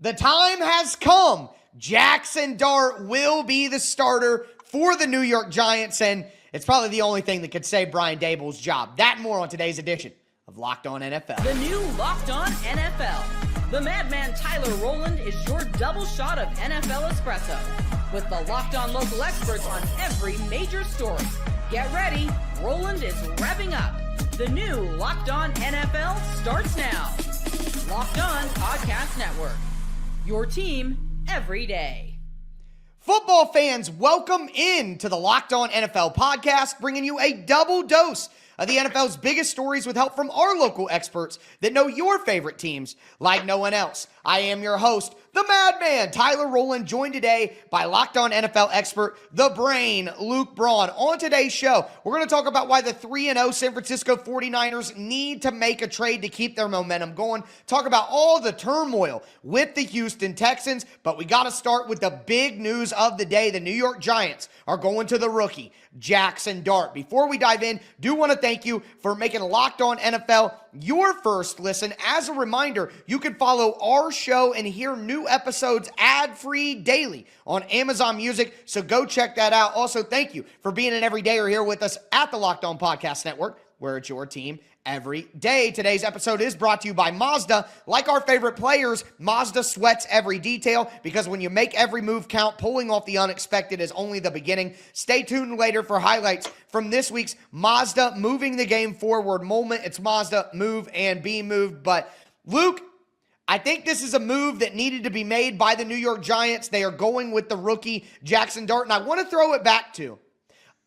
The time has come. Jaxson Dart will be the starter for the New York Giants, and it's probably the only thing that could save Brian Daboll's job. That and more on today's edition of Locked On NFL. The new Locked On NFL. The madman Tyler Rowland is your double shot of NFL espresso with the Locked On local experts on every major story. Get ready. Rowland is revving up. The new Locked On NFL starts now. Locked On Podcast Network. Your team every day. Football fans, welcome in to the Locked On NFL podcast, bringing you a double dose of the NFL's biggest stories with help from our local experts that know your favorite teams like no one else. I am your host, the madman, Tyler Rowland, joined today by Locked On NFL expert, the brain, Luke Braun. On today's show, we're going to talk about why the 3-0 San Francisco 49ers need to make a trade to keep their momentum going, talk about all the turmoil with the Houston Texans, but we got to start with the big news of the day. The New York Giants are going to the rookie, Jaxson Dart. Before we dive in, do want to thank you for making Locked On NFL your first listen. As a reminder, you can follow our show and hear new episodes ad-free daily on Amazon Music, so go check that out. Also, thank you for being an everydayer here with us at the Locked On Podcast Network, where it's your team every day. Today's episode is brought to you by Mazda. Like our favorite players, Mazda sweats every detail because when you make every move count, pulling off the unexpected is only the beginning. Stay tuned later for highlights from this week's Mazda moving the game forward moment. It's Mazda move and be moved. But Luke, I think this is a move that needed to be made by the New York Giants. They are going with the rookie Jaxson Dart, and I want to throw it back to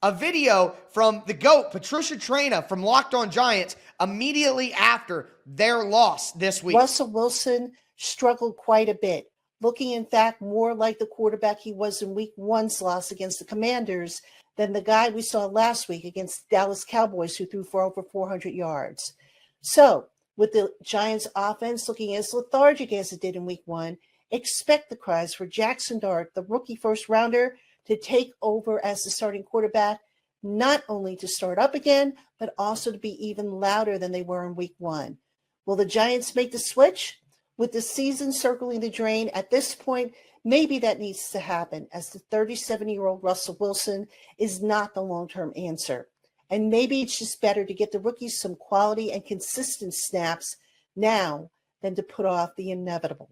a video from the GOAT, Patricia Traina from Locked On Giants, immediately after their loss this week. Russell Wilson struggled quite a bit, looking, in fact, more like the quarterback he was in Week 1's loss against the Commanders than the guy we saw last week against the Dallas Cowboys, who threw for over 400 yards. So, with the Giants' offense looking as lethargic as it did in Week 1, expect the cries for Jaxson Dart, the rookie first-rounder, to take over as the starting quarterback, not only to start up again, but also to be even louder than they were in Week 1. Will the Giants make the switch? With the season circling the drain at this point, maybe that needs to happen, as the 37-year-old Russell Wilson is not the long-term answer. And maybe it's just better to get the rookies some quality and consistent snaps now than to put off the inevitable.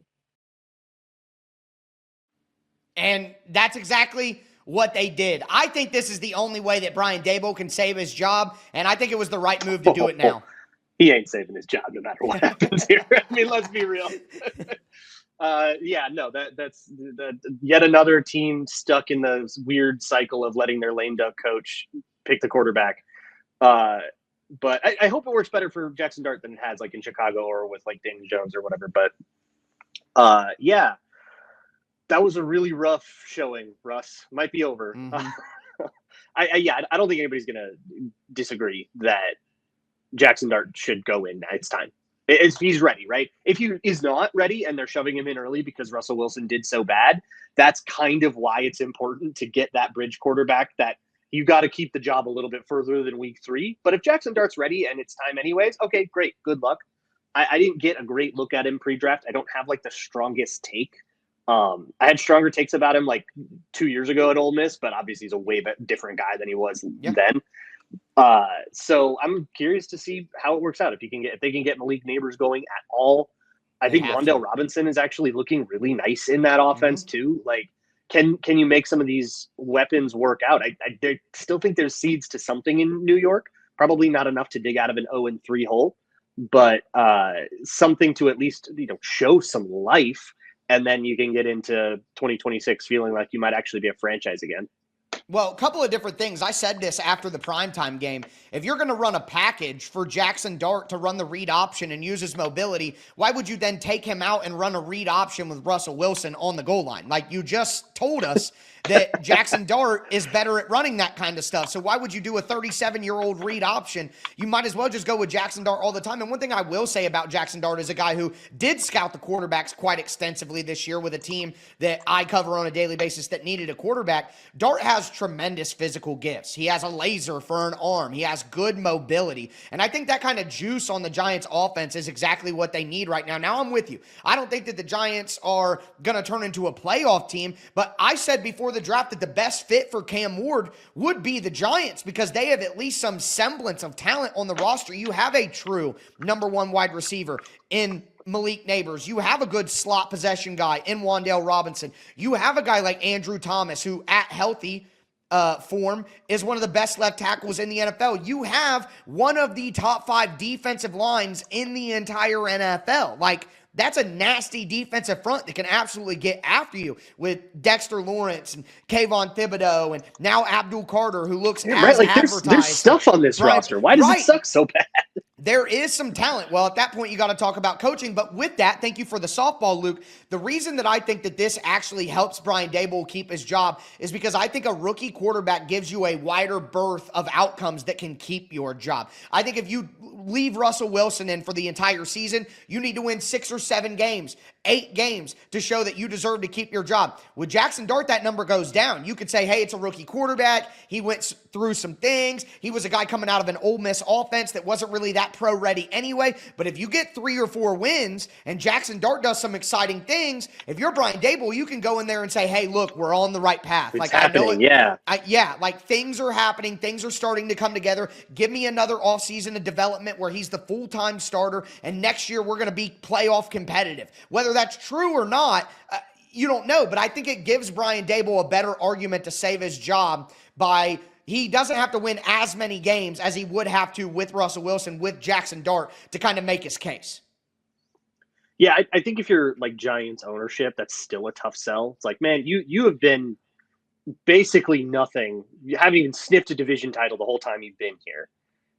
And that's exactly what they did. I think this is the only way that Brian Daboll can save his job, and I think it was the right move to do it now. He ain't saving his job no matter what happens here. I mean, let's be real. That's yet another team stuck in the weird cycle of letting their lame duck coach pick the quarterback. But I hope it works better for Jaxson Dart than it has like in Chicago or with like Daniel Jones or whatever. But that was a really rough showing, Russ. Might be over. Mm-hmm. I don't think anybody's going to disagree that Jaxson Dart should go in. It's time. He's ready, right? If he is not ready and they're shoving him in early because Russell Wilson did so bad, that's kind of why it's important to get that bridge quarterback that you got to keep the job a little bit further than Week 3. But if Jaxson Dart's ready and it's time anyways, okay, great. Good luck. I didn't get a great look at him pre-draft. I don't have like the strongest take. I had stronger takes about him like 2 years ago at Ole Miss, but obviously he's a way different guy than he was then. So I'm curious to see how it works out. If they can get Malik Neighbors going at all. I think Wan'Dale Robinson is actually looking really nice in that offense too. Like, can you make some of these weapons work out? I still think there's seeds to something in New York. Probably not enough to dig out of an 0-3 hole, but something to at least show some life. And then you can get into 2026 feeling like you might actually be a franchise again. Well, a couple of different things. I said this after the primetime game. If you're going to run a package for Jaxson Dart to run the read option and use his mobility, why would you then take him out and run a read option with Russell Wilson on the goal line? Like you just told us that Jaxson Dart is better at running that kind of stuff. So why would you do a 37-year-old read option? You might as well just go with Jaxson Dart all the time. And one thing I will say about Jaxson Dart is a guy who did scout the quarterbacks quite extensively this year with a team that I cover on a daily basis that needed a quarterback. Dart has tremendous physical gifts. He has a laser for an arm. He has good mobility. And I think that kind of juice on the Giants offense is exactly what they need right now. Now I'm with you. I don't think that the Giants are going to turn into a playoff team, but I said before the draft that the best fit for Cam Ward would be the Giants because they have at least some semblance of talent on the roster. You have a true number one wide receiver in Malik Neighbors. You have a good slot possession guy in Wan'Dale Robinson. You have a guy like Andrew Thomas who at healthy form is one of the best left tackles in the NFL. You have one of the top 5 defensive lines in the entire NFL. Like, that's a nasty defensive front that can absolutely get after you with Dexter Lawrence and Kayvon Thibodeau and now Abdul Carter, who looks as advertised. There's stuff on this roster. Why does it suck so bad? There is some talent. Well, at that point, you got to talk about coaching. But with that, thank you for the softball, Luke. The reason that I think that this actually helps Brian Daboll keep his job is because I think a rookie quarterback gives you a wider berth of outcomes that can keep your job. I think if you leave Russell Wilson in for the entire season, you need to win 6 or 7 games, 8 games to show that you deserve to keep your job. With Jaxson Dart, that number goes down. You could say, hey, it's a rookie quarterback. He went through some things. He was a guy coming out of an Ole Miss offense that wasn't really that pro ready anyway. But if you get 3 or 4 wins and Jaxson Dart does some exciting things, if you're Brian Daboll, you can go in there and say, hey, look, we're on the right path. It's happening, yeah. Like things are happening. Things are starting to come together. Give me another offseason of development where he's the full-time starter, and next year we're going to be playoff competitive. Whether that's true or not, you don't know, but I think it gives Brian Daboll a better argument to save his job by he doesn't have to win as many games as he would have to with Russell Wilson, with Jaxson Dart to kind of make his case. Yeah, I think if you're like Giants ownership, that's still a tough sell. It's like, man, you have been basically nothing. You haven't even sniffed a division title the whole time you've been here.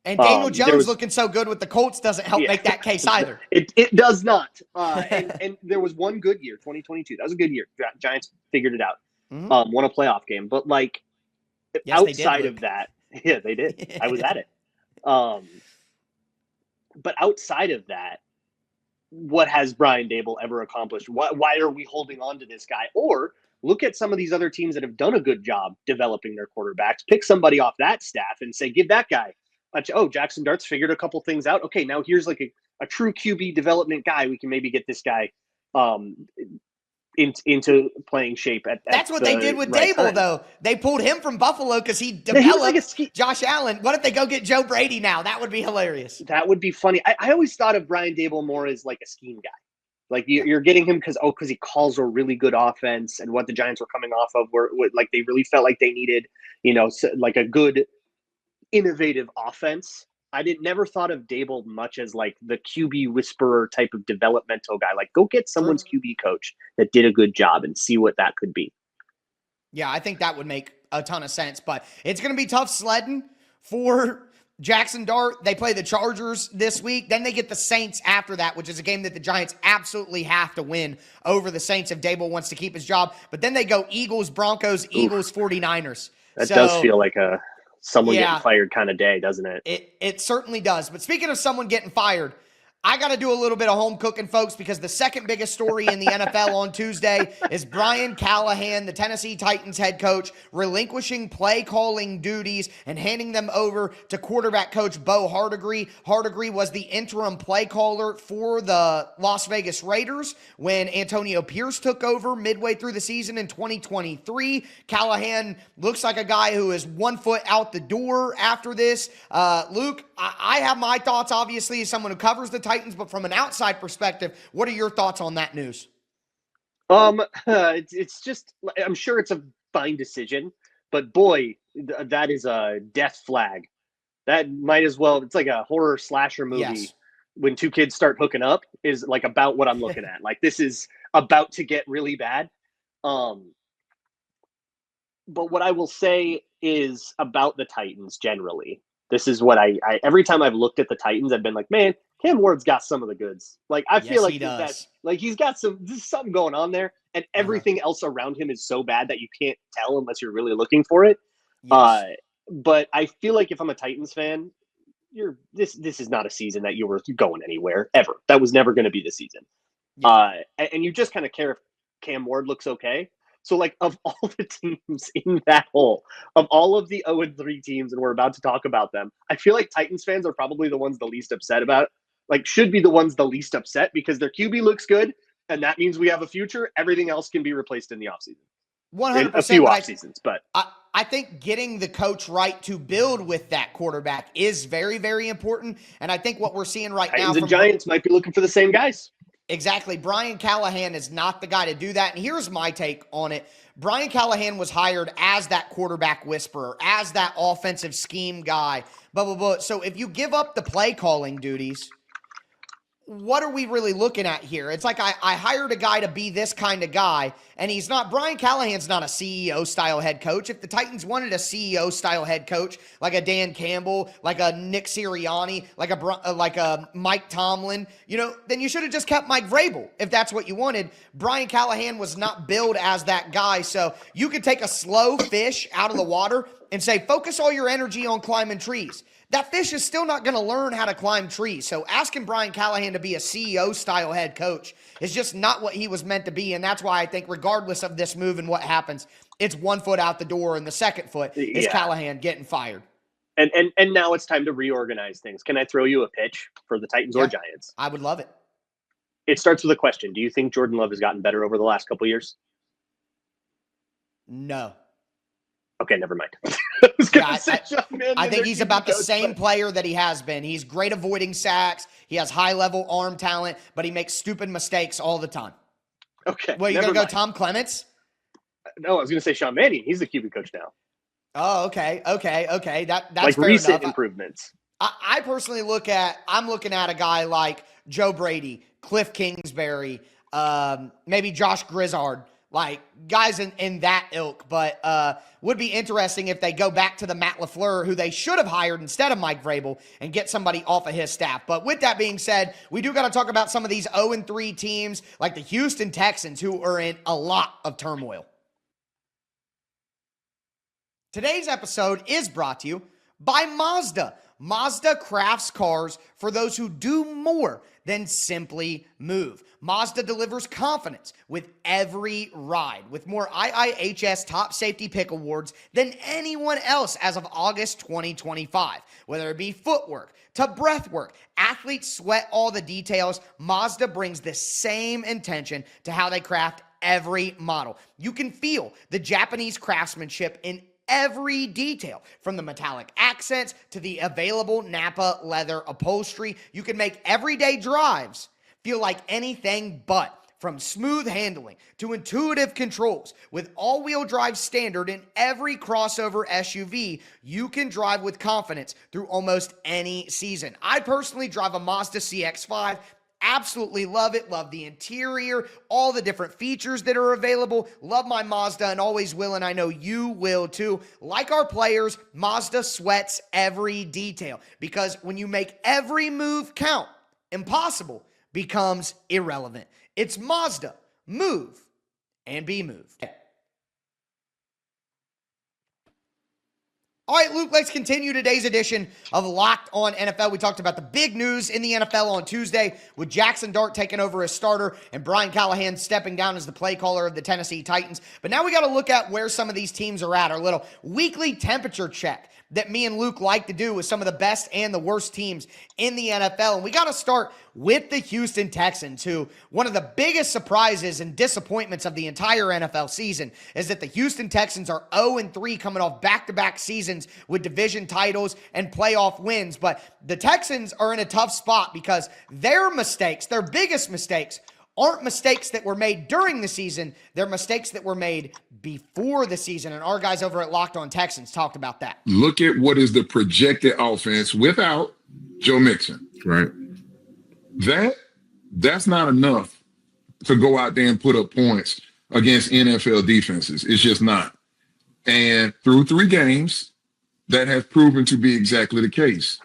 And Daniel Jones looking so good with the Colts doesn't help make that case either. It does not. And there was one good year, 2022. That was a good year. Giants figured it out. Mm-hmm. Won a playoff game. But like outside of that, yeah, they did. I was at it. But outside of that, what has Brian Daboll ever accomplished? Why are we holding on to this guy? Or look at some of these other teams that have done a good job developing their quarterbacks. Pick somebody off that staff and say, give that guy. Oh, Jaxson Dart's figured a couple things out. Okay, now here's like a true QB development guy. We can maybe get this guy into playing shape. That's what they did with Daboll, though. They pulled him from Buffalo because he developed Josh Allen. What if they go get Joe Brady now? That would be hilarious. That would be funny. I always thought of Brian Daboll more as like a scheme guy. Like you're getting him because he calls a really good offense, and what the Giants were coming off of were like they really felt like they needed, like a good innovative offense. I never thought of Daboll much as like the QB whisperer type of developmental guy. Like, go get someone's QB coach that did a good job and see what that could be. Yeah, I think that would make a ton of sense, but it's going to be tough sledding for Jaxson Dart. They play the Chargers this week. Then they get the Saints after that, which is a game that the Giants absolutely have to win over the Saints if Daboll wants to keep his job. But then they go Eagles, Broncos, Eagles, 49ers. That does feel like someone getting fired kind of day, doesn't it? It certainly does. But speaking of someone getting fired, I got to do a little bit of home cooking, folks, because the second biggest story in the NFL on Tuesday is Brian Callahan, the Tennessee Titans head coach, relinquishing play calling duties and handing them over to quarterback coach Bo Hardegree. Hardegree was the interim play caller for the Las Vegas Raiders when Antonio Pierce took over midway through the season in 2023. Callahan looks like a guy who is 1 foot out the door after this. Luke, I have my thoughts, obviously, as someone who covers the Titans, but from an outside perspective, what are your thoughts on that news? It's just, I'm sure it's a fine decision, but boy, that is a death flag. That might as well, it's like a horror slasher movie. Yes. When 2 kids start hooking up is like about what I'm looking at. Like this is about to get really bad. But what I will say is about the Titans generally. This is what I every time I've looked at the Titans, I've been like, man, Cam Ward's got some of the goods. Like, I feel like he does. that's like he's got something going on there, and everything else around him is so bad that you can't tell unless you're really looking for it. Yes. But I feel like if I'm a Titans fan, this is not a season that you were going anywhere ever. That was never going to be the season. Yeah. And you just kind of care if Cam Ward looks okay. So, like, of all the teams in that hole, of all of the 0-3 teams, and we're about to talk about them, I feel like Titans fans are probably the ones the least upset about. Like, should be the ones the least upset because their QB looks good, and that means we have a future. Everything else can be replaced in the offseason. 100%. A few off seasons, but I think getting the coach right to build with that quarterback is very, very important. And I think what we're seeing right Titans now and Giants might be looking for the same guys. Exactly. Brian Callahan is not the guy to do that. And here's my take on it. Brian Callahan was hired as that quarterback whisperer, as that offensive scheme guy, blah, blah, blah. So if you give up the play calling duties, what are we really looking at here? It's like I hired a guy to be this kind of guy, and he's not. Brian Callahan's not a CEO-style head coach. If the Titans wanted a CEO-style head coach, like a Dan Campbell, like a Nick Sirianni, like a Mike Tomlin, then you should have just kept Mike Vrabel if that's what you wanted. Brian Callahan was not billed as that guy, so you could take a slow fish out of the water and say, focus all your energy on climbing trees. That fish is still not going to learn how to climb trees. So asking Brian Callahan to be a CEO-style head coach is just not what he was meant to be. And that's why I think regardless of this move and what happens, it's 1 foot out the door and the second foot is Callahan getting fired. And now it's time to reorganize things. Can I throw you a pitch for the Titans or Giants? I would love it. It starts with a question. Do you think Jordan Love has gotten better over the last couple of years? No. Okay, never mind. I think he's about the same player that he has been. He's great avoiding sacks. He has high-level arm talent, but he makes stupid mistakes all the time. Okay. Well, you're going to go Tom Clements? No, I was going to say Sean Mannion. He's the QB coach now. Oh, okay. That's like fair recent enough. Improvements. I personally I'm looking at a guy like Joe Brady, Cliff Kingsbury, maybe Josh Grizzard. Like guys in that ilk, but would be interesting if they go back to the Matt LaFleur, who they should have hired instead of Mike Vrabel, and get somebody off of his staff. But with that being said, we do got to talk about some of these 0-3 teams like the Houston Texans, who are in a lot of turmoil. Today's episode is brought to you by Mazda. Mazda crafts cars for those who do more than simply move. Mazda delivers confidence with every ride, with more IIHS Top Safety Pick awards than anyone else as of August 2025. Whether it be footwork to breathwork, athletes sweat all the details. Mazda brings the same intention to how they craft every model. You can feel the Japanese craftsmanship in every detail, from the metallic accents to the available Napa leather upholstery. You can make everyday drives feel like anything but. From smooth handling to intuitive controls, with all-wheel drive standard in every crossover SUV, you can drive with confidence through almost any season. I personally drive a Mazda CX-5. Absolutely love it. Love the interior, all the different features that are available. Love my Mazda and always will, and I know you will too. Like our players, Mazda sweats every detail, because when you make every move count, impossible becomes irrelevant. It's Mazda. Move and be moved. All right, Luke, let's continue today's edition of Locked On NFL. We talked about the big news in the NFL on Tuesday with Jaxson Dart taking over as starter and Brian Callahan stepping down as the play caller of the Tennessee Titans. But now we got to look at where some of these teams are at, our little weekly temperature check that me and Luke like to do with some of the best and the worst teams in the NFL. And we got to start with the Houston Texans, who one of the biggest surprises and disappointments of the entire NFL season is that the Houston Texans are 0-3 coming off back-to-back seasons with division titles and playoff wins. But the Texans are in a tough spot because their mistakes, their biggest mistakes, aren't mistakes that were made during the season. They're mistakes that were made before the season. And our guys over at Locked On Texans talked about that. Look at what is the projected offense without Joe Mixon. Right. That's not enough to go out there and put up points against NFL defenses. It's just not. And through 3 games, that has proven to be exactly the case.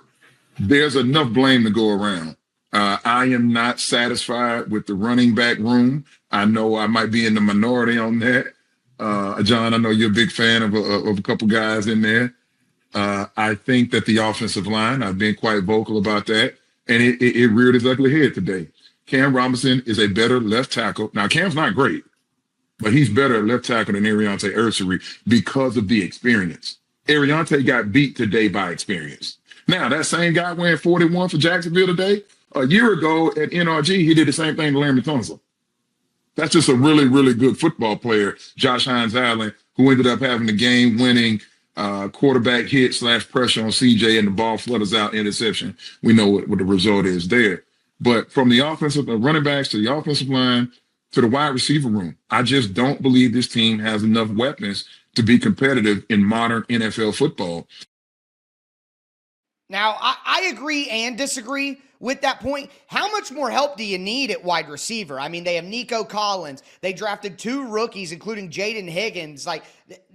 There's enough blame to go around. I am not satisfied with the running back room. I know I might be in the minority on that. John, I know you're a big fan of a couple guys in there. I think that the offensive line, I've been quite vocal about that, and it reared its ugly head today. Cam Robinson is a better left tackle. Now, Cam's not great, but he's better at left tackle than Ariante Ursery because of the experience. Ariante got beat today by experience. Now, that same guy wearing 41 for Jacksonville today, a year ago at NRG, he did the same thing to Larry Tunsil. That's just a really, really good football player, Josh Hines-Allen, who ended up having the game-winning quarterback hit / pressure on CJ, and the ball flutters out, interception. We know what the result is there. But from the offensive running backs to the offensive line to the wide receiver room, I just don't believe this team has enough weapons to be competitive in modern NFL football. Now, I agree and disagree with that point. How much more help do you need at wide receiver? I mean, they have Nico Collins. They drafted 2 rookies, including Jaden Higgins. Like,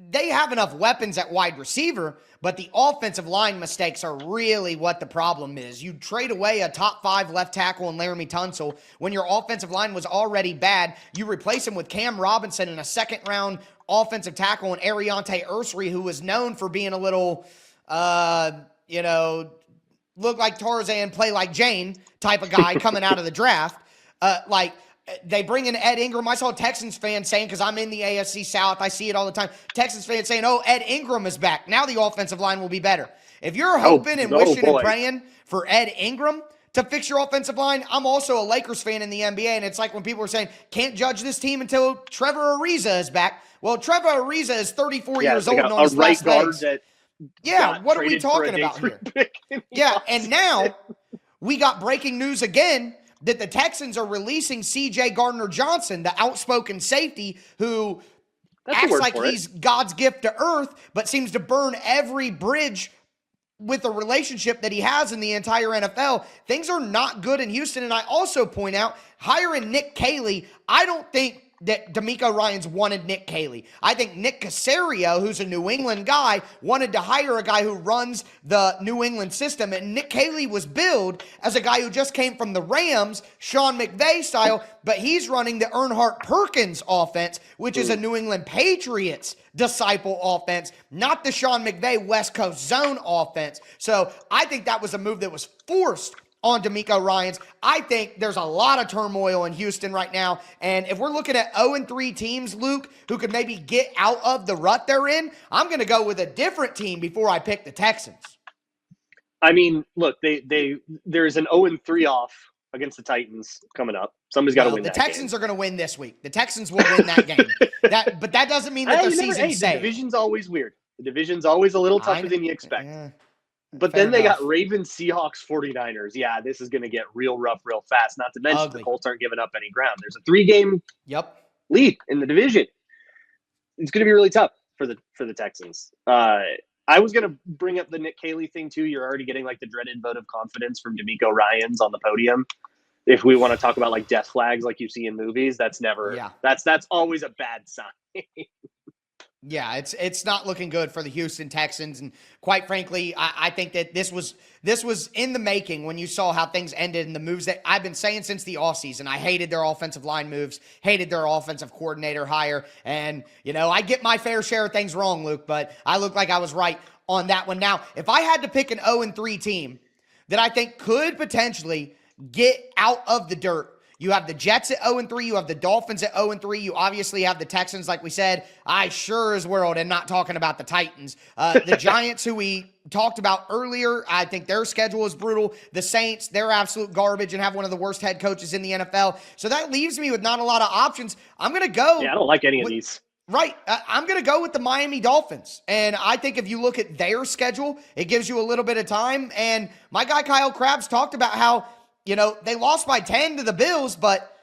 they have enough weapons at wide receiver, but the offensive line mistakes are really what the problem is. You trade away a top 5 left tackle in Laramie Tunsil when your offensive line was already bad. You replace him with Cam Robinson and a second-round offensive tackle in Ariante Ursery, who was known for being a little, look like Tarzan, play like Jane type of guy coming out of the draft. They bring in Ed Ingram. I saw a Texans fan saying, because I'm in the AFC South, I see it all the time, Texans fans saying, oh, Ed Ingram is back. Now the offensive line will be better. If you're hoping and wishing and praying for Ed Ingram to fix your offensive line, I'm also a Lakers fan in the NBA, and it's like when people are saying, can't judge this team until Trevor Ariza is back. Well, Trevor Ariza is 34 years old and on his last legs. What are we talking about here? Yeah, and now we got breaking news again that the Texans are releasing C.J. Gardner-Johnson, the outspoken safety who acts like he's God's gift to earth, but seems to burn every bridge with the relationship that he has in the entire NFL. Things are not good in Houston, and I also point out, hiring Nick Caley, I don't think that DeMeco Ryans wanted Nick Caley. I think Nick Caserio, who's a New England guy, wanted to hire a guy who runs the New England system. And Nick Caley was billed as a guy who just came from the Rams, Sean McVay style, but he's running the Earnhardt Perkins offense, which is a New England Patriots disciple offense, not the Sean McVay West Coast zone offense. So I think that was a move that was forced on DeMeco Ryans. I think there's a lot of turmoil in Houston right now. And if we're looking at 0-3 teams, Luke, who could maybe get out of the rut they're in, I'm going to go with a different team before I pick the Texans. I mean, look, there's an 0-3 off against the Titans coming up. Somebody's got to win that game. The Texans are going to win this week. The Texans will win that game. But that doesn't mean that their season's safe. The division's always weird. The division's always a little tougher than you expect. Yeah. But then they got Ravens, Seahawks, 49ers. Yeah, this is going to get real rough real fast. Not to mention the Colts aren't giving up any ground. There's a 3-game lead in the division. It's going to be really tough for the Texans. I was going to bring up the Nick Caley thing too. You're already getting like the dreaded vote of confidence from DeMeco Ryans on the podium. If we want to talk about like death flags like you see in movies, that's always a bad sign. Yeah, it's not looking good for the Houston Texans, and quite frankly, I think that this was in the making when you saw how things ended and the moves that I've been saying since the offseason. I hated their offensive line moves, hated their offensive coordinator hire, and I get my fair share of things wrong, Luke, but I look like I was right on that one. Now, if I had to pick an 0-3 team that I think could potentially get out of the dirt, you have the Jets at 0-3. You have the Dolphins at 0-3. You obviously have the Texans, like we said. I sure as world am not talking about the Titans. The Giants, who we talked about earlier, I think their schedule is brutal. The Saints, they're absolute garbage and have one of the worst head coaches in the NFL. So that leaves me with not a lot of options. I'm going to go. Yeah, I don't like any of these. Right. I'm going to go with the Miami Dolphins. And I think if you look at their schedule, it gives you a little bit of time. And my guy Kyle Krabs talked about how they lost by 10 to the Bills, but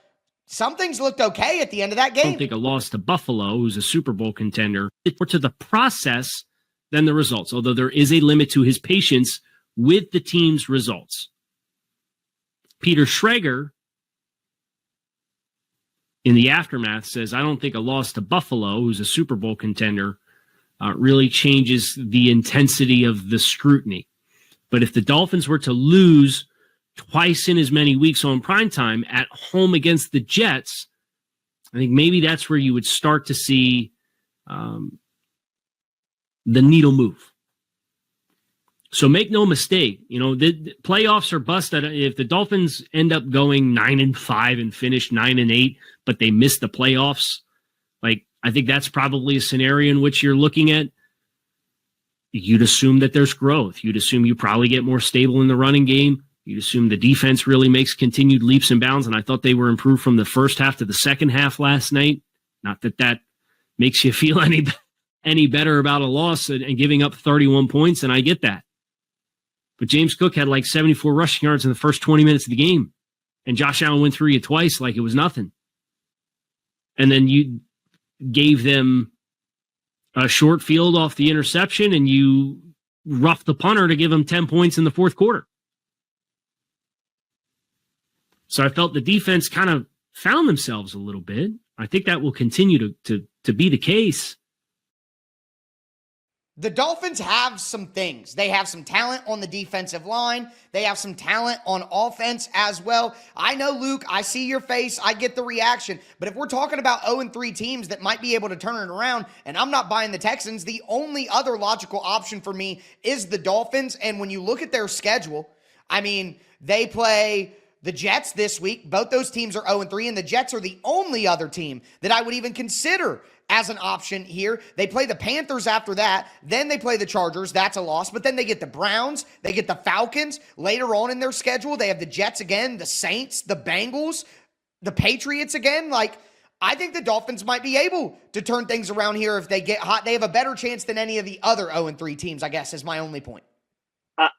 some things looked okay at the end of that game. I don't think a loss to Buffalo, who's a Super Bowl contender, more to the process than the results, although there is a limit to his patience with the team's results. Peter Schrager, in the aftermath, says, I don't think a loss to Buffalo, who's a Super Bowl contender, really changes the intensity of the scrutiny. But if the Dolphins were to lose twice in as many weeks on primetime at home against the Jets, I think maybe that's where you would start to see the needle move. So make no mistake, the playoffs are busted. If the Dolphins end up going 9-5 and finish 9-8, but they miss the playoffs, like I think that's probably a scenario in which you're looking at. You'd assume that there's growth. You'd assume you probably get more stable in the running game. You'd assume the defense really makes continued leaps and bounds. And I thought they were improved from the first half to the second half last night. Not that that makes you feel any better about a loss and giving up 31 points. And I get that. But James Cook had like 74 rushing yards in the first 20 minutes of the game. And Josh Allen went through you twice like it was nothing. And then you gave them a short field off the interception and you roughed the punter to give them 10 points in the fourth quarter. So I felt the defense kind of found themselves a little bit. I think that will continue to be the case. The Dolphins have some things. They have some talent on the defensive line. They have some talent on offense as well. I know, Luke, I see your face. I get the reaction. But if we're talking about 0-3 teams that might be able to turn it around, and I'm not buying the Texans, the only other logical option for me is the Dolphins. And when you look at their schedule, I mean, they play the Jets this week. Both those teams are 0-3, and the Jets are the only other team that I would even consider as an option here. They play the Panthers after that. Then they play the Chargers. That's a loss. But then they get the Browns. They get the Falcons. Later on in their schedule, they have the Jets again, the Saints, the Bengals, the Patriots again. Like, I think the Dolphins might be able to turn things around here if they get hot. They have a better chance than any of the other 0-3 teams, I guess, is my only point.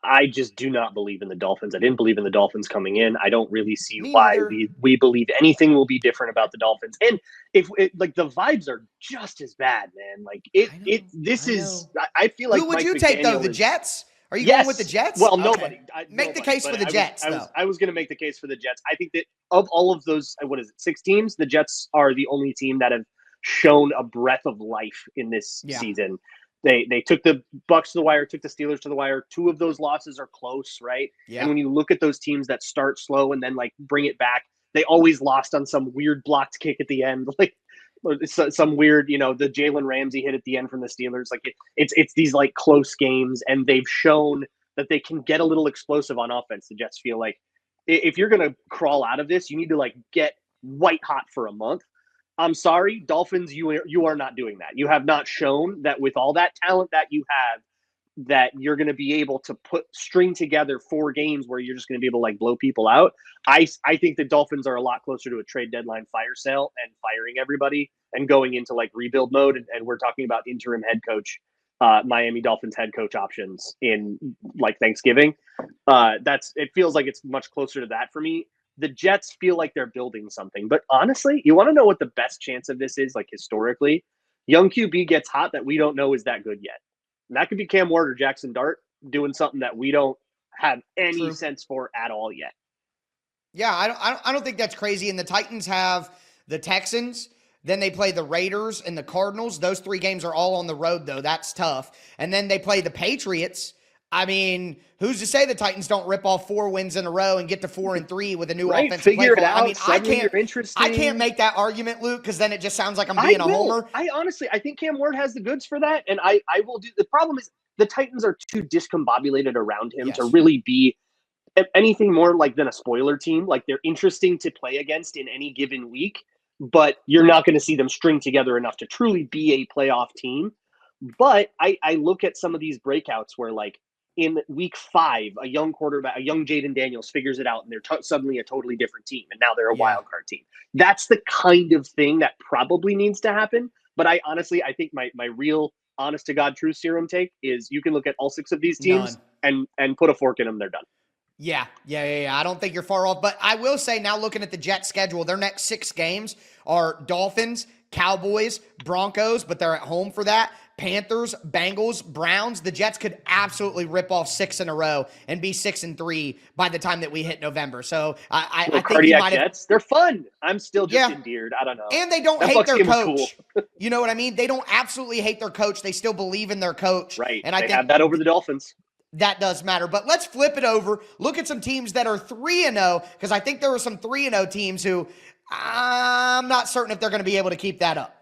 I just do not believe in the Dolphins. I didn't believe in the Dolphins coming in. I don't really see why we believe anything will be different about the Dolphins. And if like the vibes are just as bad, man. Like I feel like who would Mike you take McDaniel though? The Jets? Are you going with the Jets? Well, okay. nobody. Make the case for the Jets, though. I was going to make the case for the Jets. I think that of all of those, 6 teams, the Jets are the only team that have shown a breath of life in this season. They took the Bucs to the wire, took the Steelers to the wire. 2 of those losses are close, right? Yeah. And when you look at those teams that start slow and then like bring it back, they always lost on some weird blocked kick at the end, like some weird, the Jalen Ramsey hit at the end from the Steelers. Like it's these like close games, and they've shown that they can get a little explosive on offense. The Jets feel like if you're gonna crawl out of this, you need to like get white hot for a month. I'm sorry, Dolphins, you are not doing that. You have not shown that with all that talent that you have, that you're going to be able to string together 4 games where you're just going to be able to like blow people out. I think the Dolphins are a lot closer to a trade deadline fire sale and firing everybody and going into like rebuild mode. And we're talking about interim head coach, Miami Dolphins head coach options in like Thanksgiving. It feels like it's much closer to that for me. The Jets feel like they're building something. But honestly, you want to know what the best chance of this is, like historically? Young QB gets hot that we don't know is that good yet. And that could be Cam Ward or Jaxson Dart doing something that we don't have any sense for at all yet. Yeah, I don't think that's crazy. And the Titans have the Texans. Then they play the Raiders and the Cardinals. Those 3 games are all on the road, though. That's tough. And then they play the Patriots. I mean, who's to say the Titans don't rip off 4 wins in a row and get to 4-3 with a new offensive play Figure it call? out. I mean, I can't make that argument, Luke, because then it just sounds like I'm being a homer. I think Cam Ward has the goods for that, and I will do. The problem is the Titans are too discombobulated around him to really be anything more like than a spoiler team. Like, they're interesting to play against in any given week, but you're not going to see them string together enough to truly be a playoff team. But I look at some of these breakouts where, like, in week 5, a young quarterback, a young Jaden Daniels figures it out, and they're suddenly a totally different team, and now they're a wild card team. That's the kind of thing that probably needs to happen. But I think my real honest to God true serum take is you can look at all 6 of these teams and put a fork in them. They're done. Yeah. I don't think you're far off. But I will say, now looking at the Jets schedule, their next 6 games are Dolphins, Cowboys, Broncos, but they're at home for that. Panthers, Bengals, Browns. The Jets could absolutely rip off 6 in a row and be 6-3 by the time that we hit November. So I think you might have. Jets, they're fun. I'm still just endeared. I don't know. And they don't hate their coach. Cool. You know what I mean? They don't absolutely hate their coach. They still believe in their coach. Right. And I think have that over the Dolphins. that does matter. But let's flip it over. Look at some teams that are 3-0, because I think there are some 3-0 teams who I'm not certain if they're going to be able to keep that up.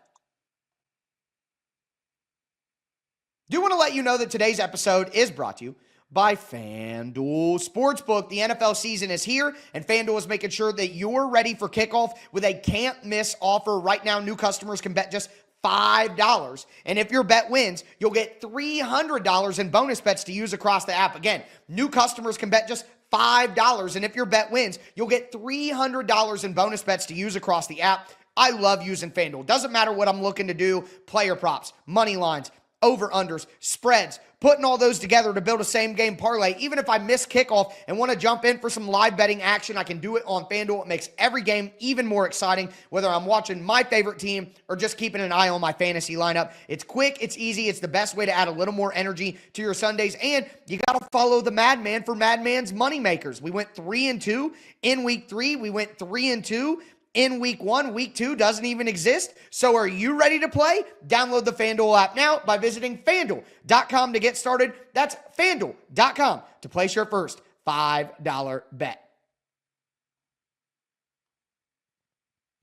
Do want to let you know that today's episode is brought to you by FanDuel Sportsbook. The NFL season is here, and FanDuel is making sure that you're ready for kickoff with a can't-miss offer. Right now, new customers can bet just $5. And if your bet wins, you'll get $300 in bonus bets to use across the app. Again, new customers can bet just $5. And if your bet wins, you'll get $300 in bonus bets to use across the app. I love using FanDuel. Doesn't matter what I'm looking to do. Player props, money lines, over-unders, spreads, putting all those together to build a same-game parlay. Even if I miss kickoff and want to jump in for some live betting action, I can do it on FanDuel. It makes every game even more exciting, whether I'm watching my favorite team or just keeping an eye on my fantasy lineup. It's quick, it's easy, it's the best way to add a little more energy to your Sundays, and you got to follow the Madman for Madman's moneymakers. We went 3-2 in Week 3. We went 3-2 in Week 1. Week 2 doesn't even exist. So are you ready to play? Download the FanDuel app now by visiting FanDuel.com to get started. That's FanDuel.com to place your first $5 bet.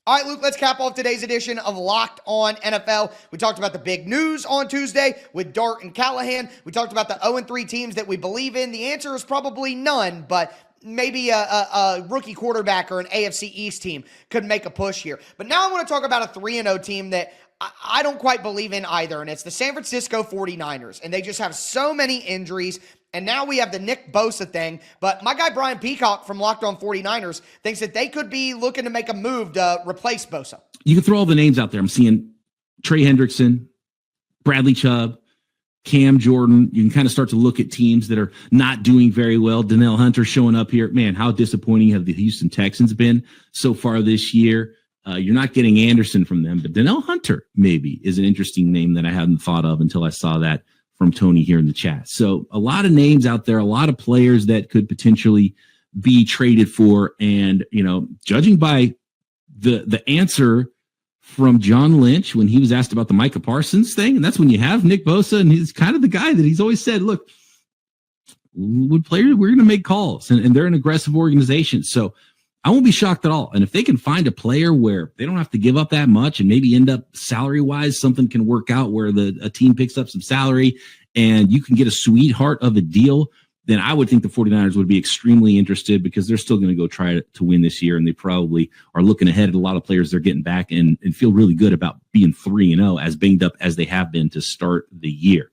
All right, Luke, let's cap off today's edition of Locked On NFL. We talked about the big news on Tuesday with Dart and Callahan. We talked about the 0-3 teams that we believe in. The answer is probably none, but maybe a rookie quarterback or an AFC East team could make a push here. But now I want to talk about a 3-0 team that I don't quite believe in either, and it's the San Francisco 49ers. And they just have so many injuries, and now we have the Nick Bosa thing. But my guy Brian Peacock from Locked On 49ers thinks that they could be looking to make a move to replace Bosa. You can throw all the names out there. I'm seeing Trey Hendrickson, Bradley Chubb, Cam Jordan. You can kind of start to look at teams that are not doing very well. Danielle Hunter showing up here. Man, how disappointing have the Houston Texans been so far this year? You're not getting Anderson from them, but Danielle Hunter maybe is an interesting name that I hadn't thought of until I saw that from Tony here in the chat. So a lot of names out there, a lot of players that could potentially be traded for. And, judging by the answer from John Lynch when he was asked about the Micah Parsons thing. And that's when you have Nick Bosa, and he's kind of the guy that he's always said, look, we're going to make calls, and they're an aggressive organization. So I won't be shocked at all. And if they can find a player where they don't have to give up that much and maybe end up salary-wise, something can work out where a team picks up some salary and you can get a sweetheart of a deal, then I would think the 49ers would be extremely interested, because they're still going to go try to win this year, and they probably are looking ahead at a lot of players they're getting back and feel really good about being 3-0, as banged up as they have been to start the year.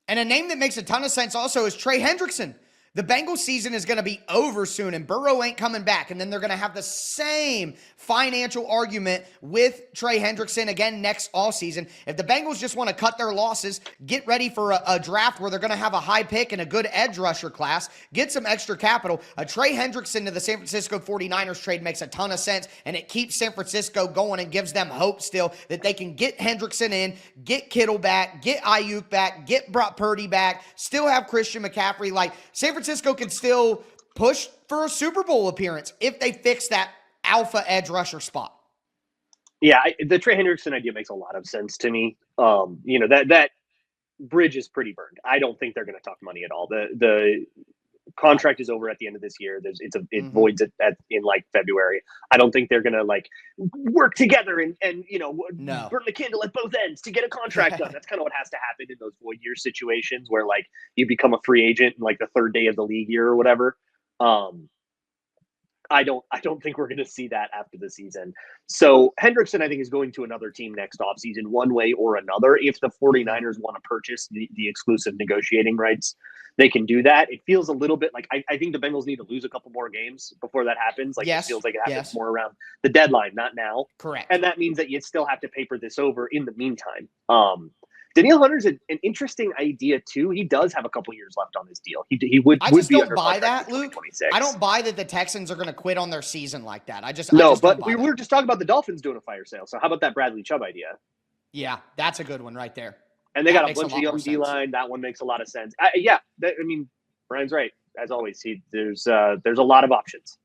And a name that makes a ton of sense also is Trey Hendrickson. The Bengals season is going to be over soon, and Burrow ain't coming back. And then they're going to have the same financial argument with Trey Hendrickson again next offseason. If the Bengals just want to cut their losses, get ready for a draft where they're going to have a high pick and a good edge rusher class, get some extra capital, a Trey Hendrickson to the San Francisco 49ers trade makes a ton of sense, and it keeps San Francisco going and gives them hope still that they can get Hendrickson in, get Kittle back, get Ayuk back, get Brock Purdy back, still have Christian McCaffrey. Like, San Francisco can still push for a Super Bowl appearance if they fix that alpha edge rusher spot. Yeah, the Trey Hendrickson idea makes a lot of sense to me. That bridge is pretty burned. I don't think they're going to talk money at all. The contract is over at the end of this year. It voids in like February. I don't think they're going to work together and burn the candle at both ends to get a contract done. That's kind of what has to happen in those void year situations where you become a free agent in the third day of the league year or whatever. I don't think we're going to see that after the season. So Hendrickson, I think, is going to another team next offseason one way or another. If the 49ers want to purchase the exclusive negotiating rights, they can do that. It feels a little bit like I think the Bengals need to lose a couple more games before that happens. Yes, it feels like it happens more around the deadline, not now. Correct. And that means that you still have to paper this over in the meantime. Danielle Hunter's an interesting idea too. He does have a couple years left on his deal. He would. I just be don't under buy contract that, in Luke. 2026. I don't buy that the Texans are going to quit on their season like that. I just but don't we buy were that. just talking about the Dolphins doing a fire sale. So how about that Bradley Chubb idea? Yeah, that's a good one right there. And they That got a makes bunch a of lot young more sense. D-line. That one makes a lot of sense. Brian's right as always. There's a lot of options.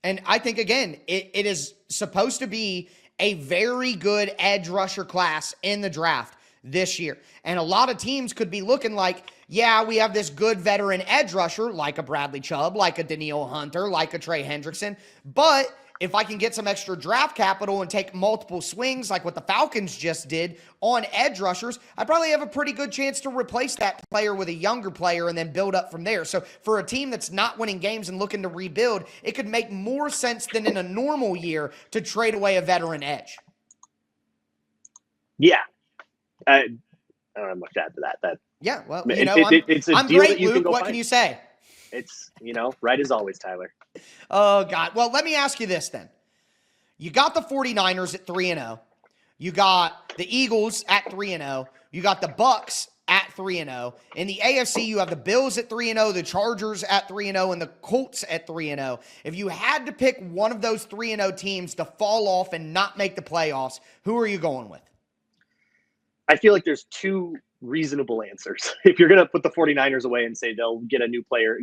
And I think, again, it is supposed to be a very good edge rusher class in the draft. this year. And a lot of teams could be looking like, yeah, we have this good veteran edge rusher like a Bradley Chubb, like a Danielle Hunter, like a Trey Hendrickson, but if I can get some extra draft capital and take multiple swings like what the Falcons just did on edge rushers, I probably have a pretty good chance to replace that player with a younger player and then build up from there. So for a team that's not winning games and looking to rebuild, it could make more sense than in a normal year to trade away a veteran edge. Yeah. I don't have much to add to that. Yeah, well, it's a I'm deal great, that you Luke. can go What find. can you say? It's, right as always, Tyler. Oh, God. Well, let me ask you this then. You got the 49ers at 3-0. You got the Eagles at 3-0. You got the Bucks at 3-0. In the AFC, you have the Bills at 3-0, the Chargers at 3-0, and the Colts at 3-0. If you had to pick one of those 3-0 teams to fall off and not make the playoffs, who are you going with? I feel like there's two reasonable answers. If you're going to put the 49ers away and say they'll get a new player,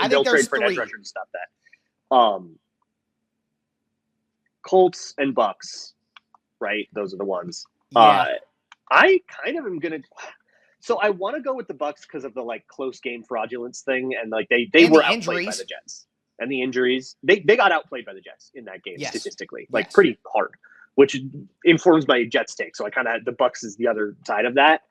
they'll trade for an edge rusher to stop that. Colts and Bucks, right? Those are the ones. Yeah. I kind of am going to. So I want to go with the Bucks because of the close game fraudulence thing, and they were outplayed by the Jets and the injuries. They got outplayed by the Jets in that game statistically, pretty hard, which informs my Jets take. So I kind of the Bucks is the other side of that.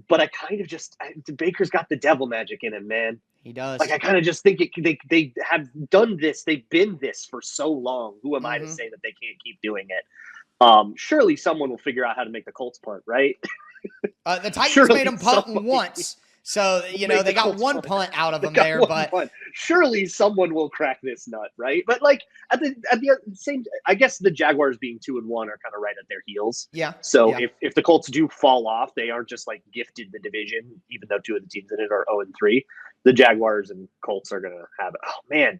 But I kind of Baker's got the devil magic in him, man. He does. I kind of just think they have done this. They've been this for so long. Who am I to say that they can't keep doing it? Surely someone will figure out how to make the Colts punt, right? The Titans made them punt once. So, they got one punt out of them there, but surely someone will crack this nut, right? But at the same, I guess the Jaguars being 2-1 are kind of right at their heels. Yeah. So if the Colts do fall off, they aren't just gifted the division, even though two of the teams in it are 0-3. The Jaguars and Colts are gonna have it. Oh man.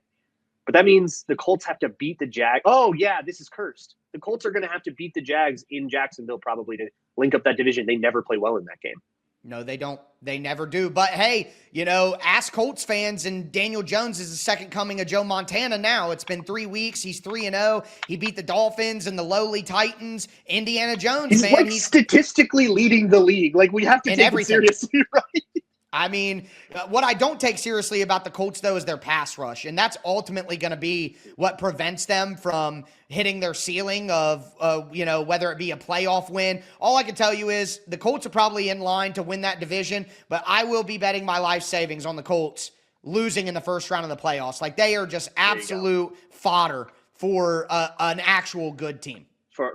But that means the Colts have to beat the Jag. Oh yeah, this is cursed. The Colts are gonna have to beat the Jags in Jacksonville probably to link up that division. They never play well in that game. No, they don't. They never do. But hey, ask Colts fans, and Daniel Jones is the second coming of Joe Montana now. It's been 3 weeks. He's 3-0. He beat the Dolphins and the lowly Titans. Indiana Jones, he's statistically leading the league. We have to take it seriously, right? I mean, what I don't take seriously about the Colts, though, is their pass rush. And that's ultimately going to be what prevents them from hitting their ceiling of, whether it be a playoff win. All I can tell you is the Colts are probably in line to win that division, but I will be betting my life savings on the Colts losing in the first round of the playoffs. They are just absolute fodder for an actual good team.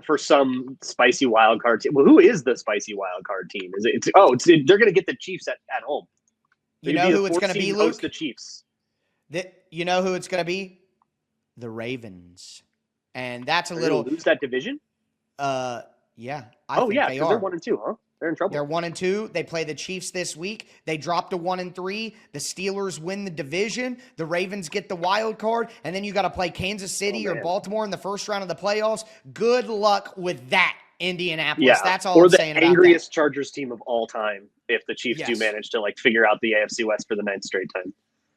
For some spicy wild card team. Well, who is the spicy wild card team? They're going to get the Chiefs at home. You know who it's going to be, Luke? The Chiefs. You know who it's going to be? The Ravens. And that's a little lose that division? Yeah. I think because they're 1-2, huh? They're in trouble. They're 1-2. They play the Chiefs this week. They drop to 1-3. The Steelers win the division. The Ravens get the wild card. And then you got to play Kansas City or Baltimore in the first round of the playoffs. Good luck with that, Indianapolis. Yeah. That's all I'm saying about that. Or the angriest Chargers team of all time if the Chiefs do manage to figure out the AFC West for the 9th straight time.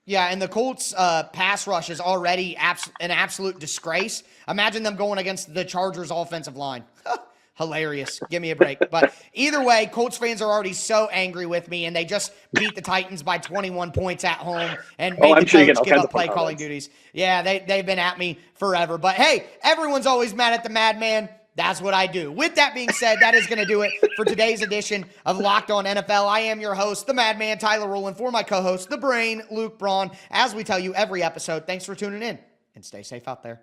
Yeah, and the Colts' pass rush is already an absolute disgrace. Imagine them going against the Chargers' offensive line. Hilarious. Give me a break. But either way, Colts fans are already so angry with me, and they just beat the Titans by 21 points at home and made the coach give up play calling duties. Yeah, they've been at me forever. But hey, everyone's always mad at the madman. That's what I do. With that being said, that is going to do it for today's edition of Locked On NFL. I am your host, the madman, Tyler Rowland, for my co-host, the brain, Luke Braun. As we tell you every episode, thanks for tuning in, and stay safe out there.